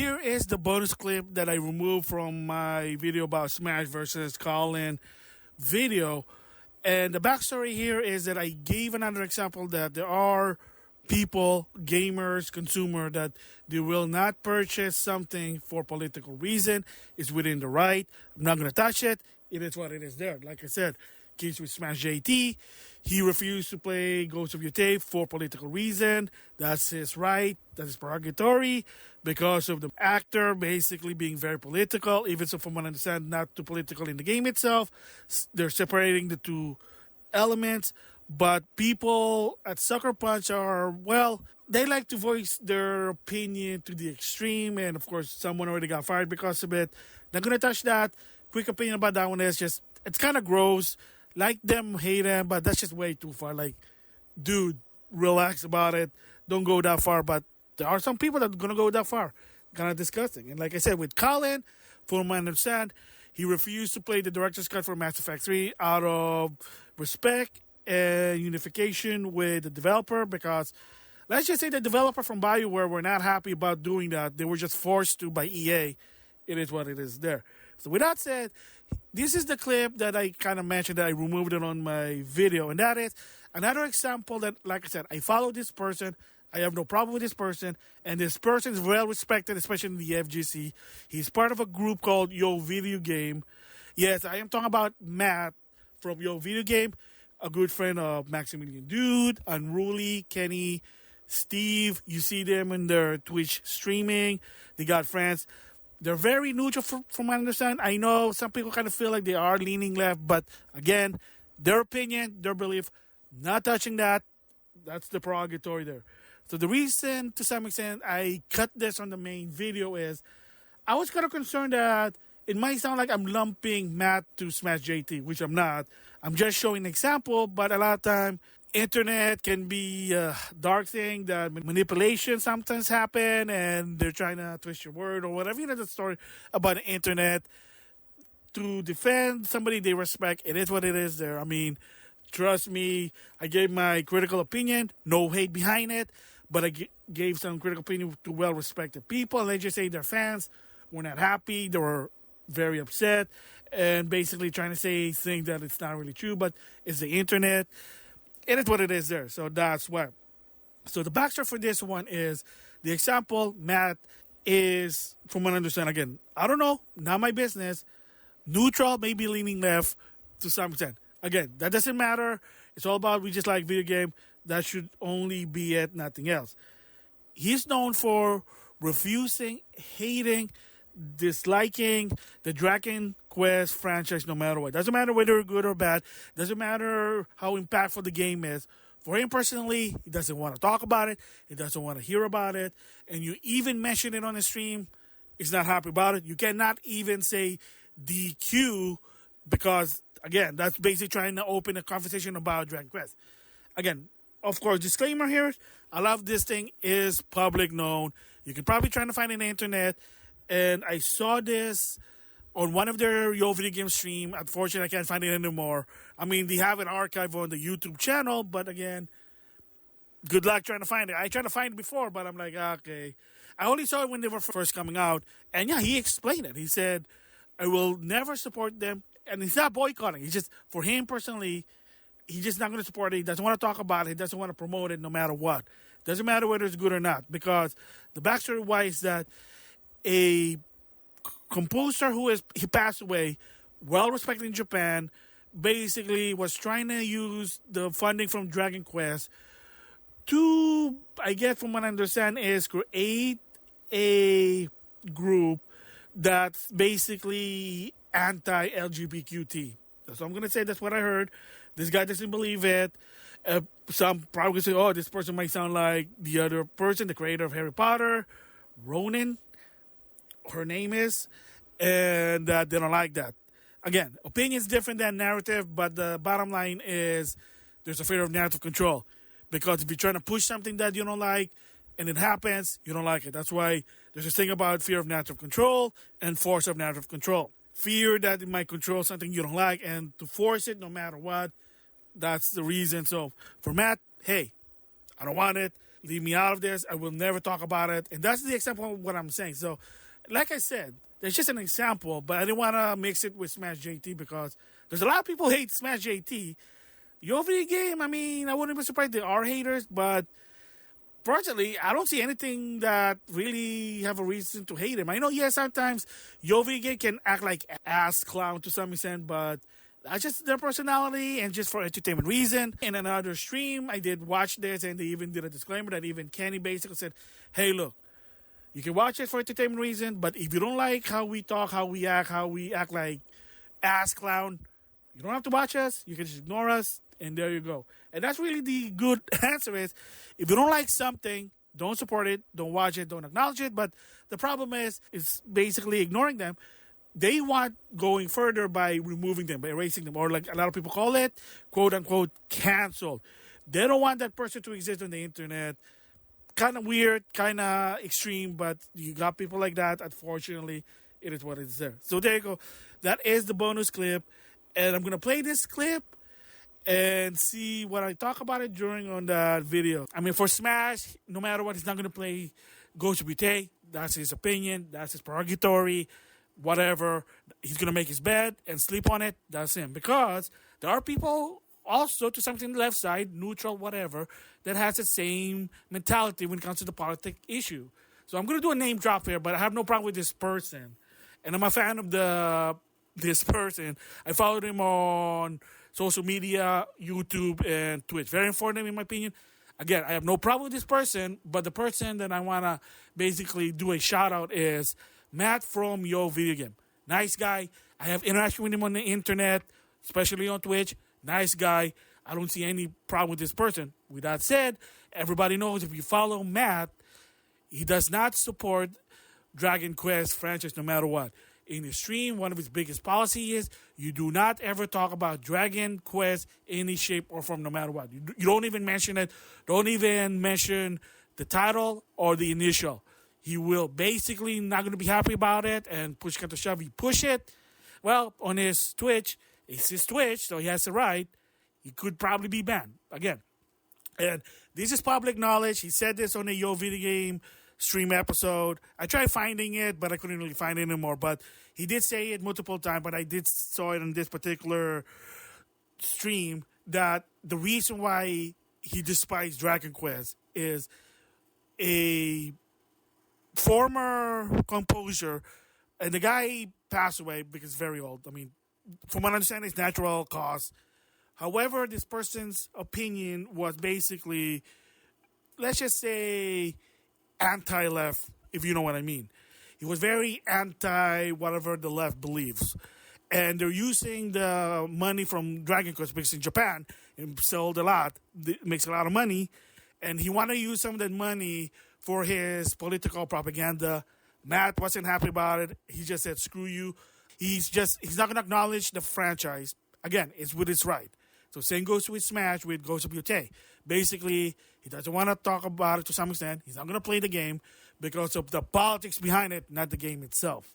here is the bonus clip that I removed from my video about Smash versus Colin video. And the backstory here is that I gave another example that there are people, gamers, consumer, that they will not purchase something for political reason. It's within the right. I'm not going to touch it. It is what it is there. Like I said, case with Smashjt, he refused to play Ghost of Your Tape for political reason. That's his right. That is prerogatory because of the actor basically being very political, even so from what I understand, not too political in the game itself. They're separating the two elements. But people at Sucker Punch are, well, they like to voice their opinion to the extreme. And of course, someone already got fired because of it. Not going to touch that. Quick opinion about that one is just, it's kind of gross. Like them, hate them, but that's just way too far. Like, dude, relax about it. Don't go that far. But there are some people that are going to go that far. Kind of disgusting. And like I said, with Colin, from what I understand, he refused to play the director's cut for Mass Effect 3 out of respect and unification with the developer, because let's just say the developer from BioWare were not happy about doing that. They were just forced to by EA. It is what it is there. So with that said, this is the clip that I kind of mentioned that I removed it on my video. And that is another example that, like I said, I follow this person. I have no problem with this person. And this person is well respected, especially in the FGC. He's part of a group called Yo Videogames. Yes, I am talking about Matt from Yo Videogames, a good friend of Maximilian Dude, Unruly, Kenny, Steve. You see them in their Twitch streaming. They got friends. They're very neutral from what I understand. I know some people kind of feel like they are leaning left, but again, their opinion, their belief, not touching that. That's the prerogatory there. So the reason, to some extent, I cut this on the main video is I was kind of concerned that it might sound like I'm lumping Matt to Smashjt, which I'm not. I'm just showing an example, but a lot of time, internet can be a dark thing, that manipulation sometimes happen, and they're trying to twist your word or whatever. You know the story about the internet. To defend somebody they respect, it is what it is there. I mean, trust me, I gave my critical opinion, no hate behind it, but I gave some critical opinion to well-respected people. Let's just say their fans were not happy, they were very upset, and basically trying to say things that it's not really true, but it's the internet. It is what it is there. So that's what. So the backstory for this one is the example, Matt is, from what I understand, again, I don't know, not my business, neutral, maybe leaning left to some extent. Again, that doesn't matter. It's all about we just like video game. That should only be it, nothing else. He's known for refusing, hating, disliking the Dragon Quest franchise no matter what. Doesn't matter whether good or bad. Doesn't matter how impactful the game is. For him personally, he doesn't want to talk about it. He doesn't want to hear about it. And you even mention it on the stream, he's not happy about it. You cannot even say DQ because, again, that's basically trying to open a conversation about Dragon Quest. Again, of course, disclaimer here, a lot of this thing is public known. You can probably try to find it on the internet. And I saw this on one of their Yo Videogames stream. Unfortunately, I can't find it anymore. I mean, they have an archive on the YouTube channel, but again, good luck trying to find it. I tried to find it before, but I'm like, okay. I only saw it when they were first coming out. And yeah, he explained it. He said, I will never support them. And he's not boycotting. He's just, for him personally, he's just not going to support it. He doesn't want to talk about it. He doesn't want to promote it no matter what. Doesn't matter whether it's good or not. Because the backstory why is that a composer he passed away, well respected in Japan, basically was trying to use the funding from Dragon Quest to, I guess from what I understand, is create a group that's basically anti-LGBTQT. That's what I'm going to say. That's what I heard. This guy doesn't believe it. Some probably say, oh, this person might sound like the other person, the creator of Harry Potter, Ronan, her name is, and they don't like that. Again, opinion's different than narrative, but the bottom line is there's a fear of narrative control. Because if you're trying to push something that you don't like, and it happens, you don't like it. That's why there's this thing about fear of narrative control and force of narrative control. Fear that it might control something you don't like, and to force it no matter what, that's the reason. So for Matt, hey, I don't want it. Leave me out of this. I will never talk about it. And that's the example of what I'm saying. So, like I said, it's just an example, but I didn't want to mix it with Smashjt because there's a lot of people hate Smashjt. Yo Video Game, I mean, I wouldn't be surprised there are haters, but personally, I don't see anything that really have a reason to hate him. I know, yeah, sometimes Yo Video Game can act like ass clown to some extent, but that's just their personality and just for entertainment reason. In another stream, I did watch this, and they even did a disclaimer that even Kenny basically said, hey, look, you can watch it for entertainment reason, but if you don't like how we talk, how we act like ass clown, you don't have to watch us. You can just ignore us, and there you go. And that's really the good answer is, if you don't like something, don't support it, don't watch it, don't acknowledge it. But the problem is, it's basically ignoring them. They want going further by removing them, by erasing them, or like a lot of people call it, quote unquote, canceled. They don't want that person to exist on the internet. Kind of weird, kind of extreme, but you got people like that. Unfortunately, it is what it is there. So there you go. That is the bonus clip. And I'm going to play this clip and see what I talk about it during on that video. I mean, for Smash, no matter what, he's not going to play Ghost of Butte. That's his opinion. That's his prerogative. Whatever. He's going to make his bed and sleep on it. That's him. Because there are people also, to something on the left side, neutral, whatever, that has the same mentality when it comes to the politic issue. So I'm going to do a name drop here, but I have no problem with this person. And I'm a fan of this person. I followed him on social media, YouTube, and Twitch. Very informative, in my opinion. Again, I have no problem with this person, but the person that I want to basically do a shout-out is Matt from Yo Video Game. Nice guy. I have interaction with him on the internet, especially on Twitch. Nice guy. I don't see any problem with this person. With that said, everybody knows if you follow Matt, he does not support Dragon Quest franchise no matter what. In his stream, one of his biggest policy is you do not ever talk about Dragon Quest in any shape or form no matter what. You don't even mention it. Don't even mention the title or the initial. He will basically not going to be happy about it, and push come to shove, he push it. Well, on his Twitch, it's his Twitch, so he has the right. He could probably be banned again. And this is public knowledge. He said this on a Yo Video Game stream episode. I tried finding it, but I couldn't really find it anymore. But he did say it multiple times, but I did saw it on this particular stream that the reason why he despised Dragon Quest is a former composer, and the guy passed away because he's very old. I mean, from what I understand, it's natural cause. However, this person's opinion was basically, let's just say, anti-left, if you know what I mean. He was very anti whatever the left believes. And they're using the money from Dragon Quest because in Japan, it sold a lot, it makes a lot of money. And he wanted to use some of that money for his political propaganda. Matt wasn't happy about it. He just said, screw you. He's not going to acknowledge the franchise. Again, it's with its right. So same goes with Smash, with Ghost of Butte. Basically, he doesn't want to talk about it to some extent. He's not going to play the game because of the politics behind it, not the game itself.